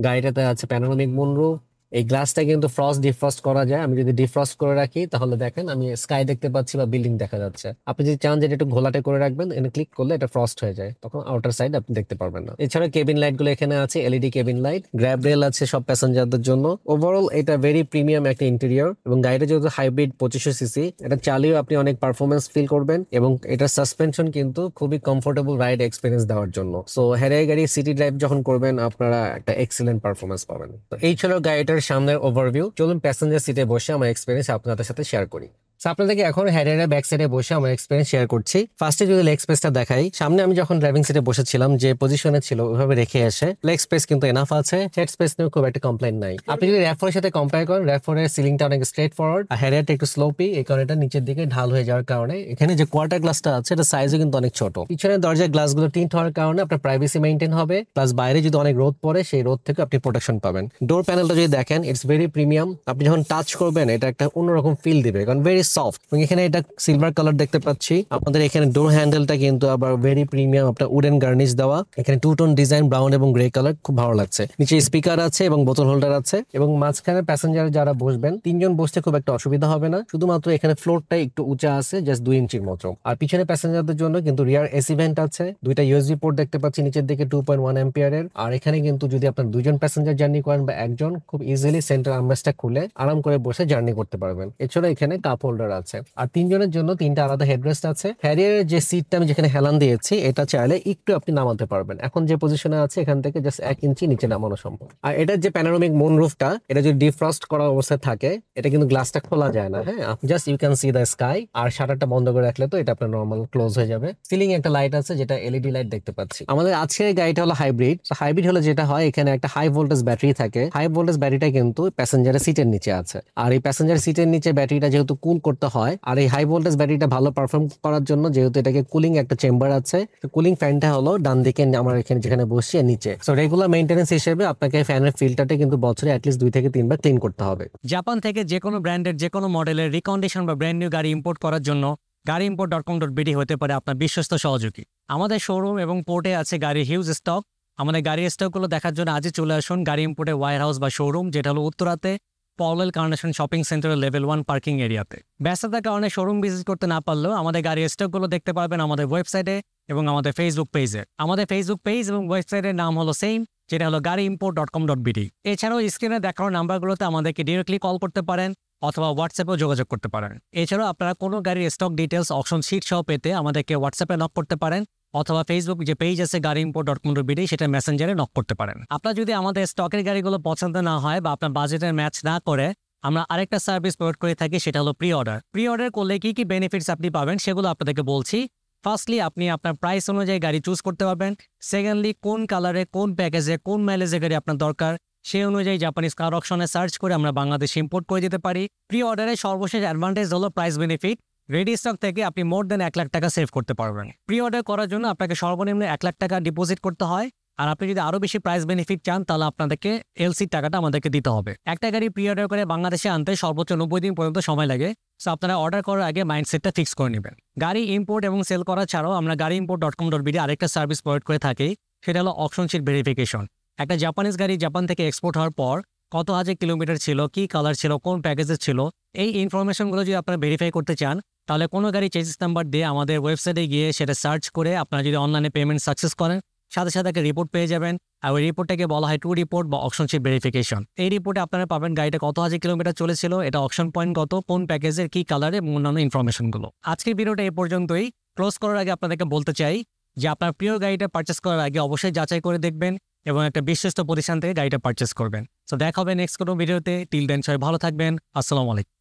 গাড়িটাতে আছে প্যানোরামিক মুনরুফ। এই গ্লাসটা কিন্তু ফ্রস্ট ডিফ্রস্ট করা যায়, আমি যদি ডিফ্রস্ট করে রাখি তাহলে দেখেন আমি স্কাই দেখতে পাচ্ছি বা বিল্ডিং দেখা যাচ্ছে। আপনি যদি চান যে এটা একটু ঘোলাটে করে রাখবেন, এখানে ক্লিক করলে এটা ফ্রস্ট হয়ে যায়, তখন আউটার সাইড আপনি দেখতে পারবেন না। এছাড়া কেবিন লাইট গুলো এখানে আছে, LED cabin light, grab rail আছে সব প্যাসেঞ্জারদের জন্য। ওভারঅল এটা ভেরি প্রিমিয়াম একটা ইন্টেরিয়র, এবং গাড়িটা যেহেতু হাইব্রিড 2500 সিসি, এটা চালিয়েও আপনি অনেক পারফরমেন্স ফিল করবেন, এবং এটার সাসপেনশন কিন্তু খুবই কমফোর্টেবল রাইড এক্সপিরিয়েন্স দেওয়ার জন্য। সো হ্যারিয়ার গাড়ি সিটি ড্রাইভ যখন করবেন আপনারা একটা এক্সিলেন্ট পারফরমেন্স পাবেন। তো এই ছিল গাড়িটার সামনের ওভারভিউ। চলুন প্যাসেঞ্জার সিটে বসে আমার এক্সপিরিয়েন্স আপনাদের সাথে শেয়ার করি। আপনাদেরকে এখন হ্যারিয়ারের ব্যাক সাইডে বসে আমার এক্সপিরিয়েন্স শেয়ার করছি। ফার্স্টে যদি লেগ স্পেসটা দেখাই, সামনে আমি যখন ড্রাইভিং সিটে বসেছিলাম যে পজিশনে ছিল ওইভাবে রেখে এসে লেগ স্পেস কিন্তু এনাফ আছে, হেড স্পেস নিয়ে খুব একটা কমপ্লেন নাই। আপনি যদি RAV4 এর সাথে কম্পেয়ার করেন, RAV4 এর সিলিংটা অনেক স্ট্রেট ফরওয়ার্ড, আর হ্যারিয়ারটা একটু স্লোপি, এই কারণে এটা নিচের দিকে ঢাল হয়ে যাওয়ার কারণে এখানে যে কোয়ার্টার গ্লাসটা আছে এটা সাইজও কিন্তু অনেক ছোট। পিছনের দরজার গ্লাসগুলো টিন্ট হওয়ার কারণে আপনার প্রাইভেসি মেইনটেইন হবে, প্লাস বাইরে যদি অনেক রোদ পড়ে সেই রোদ থেকে আপনি প্রোটেকশন পাবেন। ডোর প্যানেলটা যদি দেখেন, ইটস ভেরি প্রিমিয়াম, আপনি যখন টাচ করবেন এটা একটা অন্যরকম ফিল দিবে, কারণ ভেরি সফট। এবং এখানে এটা সিলভার কালার দেখতে পাচ্ছি। আপনাদের এখানে ডোর হ্যান্ডেলটা কিন্তু আবার ভেরি প্রিমিয়াম, আপনার উডেন গার্নিশ দেওয়া, এখানে টু টোন ডিজাইন ব্রাউন এবং গ্রে কালার, খুব ভালো লাগছে। নিচে স্পিকার আছে এবং বোতল হোল্ডার আছে, এবং মাঝখানে প্যাসেঞ্জার যারা বসবেন 3 জন বসতে খুব একটা অসুবিধা হবে না, শুধুমাত্র এখানে ফ্লোরটা একটু উঁচা আছে, জাস্ট 2 ইঞ্চির মতো। আর পিছনে প্যাসেঞ্জারদের জন্য কিন্তু রিয়ার এসি ভেন্ট আছে, দুইটা USB পোর্ট দেখতে পাচ্ছি নিচের দিকে 2.1 অ্যাম্পিয়ারের। আর এখানে কিন্তু যদি আপনার 2 জন প্যাসেঞ্জার জার্নি করেন বা একজন, খুব ইজিলি সেন্টার আর্মরেস্টটা খুলে আরাম করে বসে জার্নি করতে পারবেন। এছাড়া এখানে কাপ হোল্ডার হোল্ডার আছে, আর 3 জনের জন্য 3টা আলাদা হেডরেস্ট আছে। হ্যারিয়ারের যে সিটটা আমি যেখানে হেলান দিয়েছি, এটা চাইলে একটু আপনি নামাতে পারবেন। এখন যে পজিশনে আছে এখান থেকে জাস্ট 1 ইঞ্চি নিচে নামানো সম্ভব। আর এটার যে প্যানোরামিক মুনরুফটা, এটা যদি ডিফ্রস্ট করা অবস্থায় থাকে, এটা কিন্তু গ্লাসটা খোলা যায় না। হ্যাঁ, just you can see the sky. আর শাটারটা বন্ধ করে রাখলে তো এটা আপনার নর্মাল ক্লোজ হয়ে যাবে। সিলিং একটা লাইট আছে, যেটা এলইডি লাইট দেখতে পাচ্ছি। আমাদের আজকের গাড়িটা হলো হাইব্রিড। হাইব্রিড হলো যেটা হয়, এখানে একটা হাই ভোল্টেজ ব্যাটারি থাকে। হাই ভোল্টেজ ব্যাটারিটা কিন্তু প্যাসেঞ্জারের সিটের নিচে আছে, আর এই প্যাসেঞ্জার সিটের নিচে ব্যাটারিটা যেহেতু কুল করতে হয়, আর এই হাই ভোল্টেজ ব্যাটারিটা ভালো পারফর্ম করার জন্য যেহেতু এটাকে কুলিং একটা চেম্বার আছে, কুলিং ফ্যানটা হলো ডান দিকে আমার এখানে যেখানে বসছি নিচে। সো রেগুলার মেইনটেনেন্স হিসেবে আপনাকে ফ্যানের ফিল্টারটা কিন্তু বছরে অ্যাটলিস্ট 2 থেকে 3 বার ক্লিন করতে হবে। জাপান থেকে যে কোনো ব্র্যান্ডের যে কোনো মডেলের রিকন্ডিশন বা ব্র্যান্ড নিউ গাড়ি ইম্পোর্ট করার জন্য গাড়িইম্পোর্ট.com.bd হতে পারে আপনার বিশ্বস্ত সহযোগী। আমাদের শোরুম এবং পোর্টে আছে গাড়ির হিউজ স্টক। আমাদের গাড়ির স্টকগুলো দেখার জন্য আজই চলে আসুন গাড়ি ইম্পোর্টের ওয়্যার হাউস বা শোরুম, যেটা হলো উত্তরাতে পওয়েল কার্নেশন শপিং সেন্টারের লেভেল 1 পার্কিং এরিয়াতে। ব্যস্ততার কারণে শোরুম ভিজিট করতে না পারলেও আমাদের গাড়ির স্টকগুলো দেখতে পারবেন আমাদের ওয়েবসাইটে এবং আমাদের ফেসবুক পেজে। আমাদের ফেসবুক পেজ এবং ওয়েবসাইটের নাম হলো সেম, যেটা হলো গাড়িইম্পোর্ট.com.bd। এছাড়াও স্ক্রিনে দেখানো নাম্বারগুলোতে আমাদেরকে ডিরেক্টলি কল করতে পারেন অথবা হোয়াটসঅ্যাপেও যোগাযোগ করতে পারেন। এছাড়াও আপনারা কোনো গাড়ির স্টক ডিটেলস, অপশন শিট সহ পেতে আমাদেরকে হোয়াটসঅ্যাপে নক করতে পারেন অথবা ফেসবুক যে পেজ আছে গাড়িইম্পোর্ট.com.bd সেটা মেসেঞ্জারে নক করতে পারেন। আপনার যদি আমাদের স্টকের গাড়িগুলো পছন্দ না হয় বা আপনার বাজেটের ম্যাচ না করে, আমরা আরেকটা সার্ভিস প্রোভাইড করে থাকি, সেটা হলো প্রি অর্ডার। প্রি অর্ডার করলে কি কি বেনিফিটস আপনি পাবেন সেগুলো আপনাদেরকে বলছি। ফার্স্টলি, আপনি আপনার প্রাইস অনুযায়ী গাড়ি চুজ করতে পারবেন। সেকেন্ডলি, কোন কালারে, কোন প্যাকেজে, কোন মাইলেজে গাড়ি আপনার দরকার সেই অনুযায়ী জাপানিজ কার অকশনে সার্চ করে আমরা বাংলাদেশে ইম্পোর্ট করে দিতে পারি। প্রি অর্ডারের সর্বশেষ অ্যাডভান্টেজ হলো প্রাইস বেনিফিট। রেডি স্টক থেকে আপনি মোর দেন 1 লাখ টাকা সেভ করতে পারবেন। প্রি অর্ডার করার জন্য আপনাকে সর্বনিম্ন 1 লাখ টাকা ডিপোজিট করতে হয়, আর আপনি যদি আরও বেশি প্রাইস বেনিফিট চান তাহলে আপনাদেরকে এলসির টাকাটা আমাদেরকে দিতে হবে। একটা গাড়ি প্রি অর্ডার করে বাংলাদেশে আনতে সর্বোচ্চ 90 দিন পর্যন্ত সময় লাগে। সো আপনারা অর্ডার করার আগে মাইন্ডসেটটা ফিক্স করে নেবেন। গাড়ি ইম্পোর্ট এবং সেল করা ছাড়াও আমরা গাড়িইম্পোর্ট.com.bd আরেকটা সার্ভিস প্রোভাইড করে থাকি, সেটা হলো অকশন শিট ভেরিফিকেশন। একটা জাপানিজ গাড়ি জাপান থেকে এক্সপোর্ট হওয়ার পর কত হাজার কিলোমিটার ছিল, কি কালার ছিল, কোন প্যাকেজে ছিল, এই ইনফরমেশনগুলো যদি আপনারা ভেরিফাই করতে চান তাহলে কোনো গাড়ি চেসিস নাম্বার দিয়ে আমাদের ওয়েবসাইটে গিয়ে সেটা সার্চ করে আপনারা যদি অনলাইনে পেমেন্ট সাকসেস করেন, সাথে সাথে একটা রিপোর্ট পেয়ে যাবেন। আর ওই রিপোর্টটাকে বলা হয় টু রিপোর্ট বা অকশন শিট ভেরিফিকেশন। এই রিপোর্টে আপনারা পাবেন গাড়িটা কত হাজার কিলোমিটার চলেছিল, এটা অকশন পয়েন্ট কত, কোন প্যাকেজের কি কালারে এবং অন্যান্য ইনফরমেশনগুলো। আজকের ভিডিওটা এই পর্যন্তই। ক্লোজ করার আগে আপনাদেরকে বলতে চাই যে আপনার প্রিয় গাড়িটা পারচেস করার আগে অবশ্যই যাচাই করে দেখবেন এবং একটা বিশ্বস্ত প্রতিষ্ঠান থেকে গাড়িটা পারচেস করবেন। সো দেখা হবে নেক্সট কোনো ভিডিওতে। টিল দেন সবাই ভালো থাকবেন। আসসালামু আলাইকুম।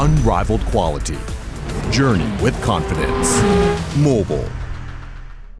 Unrivaled quality. Journey with confidence. Mobile.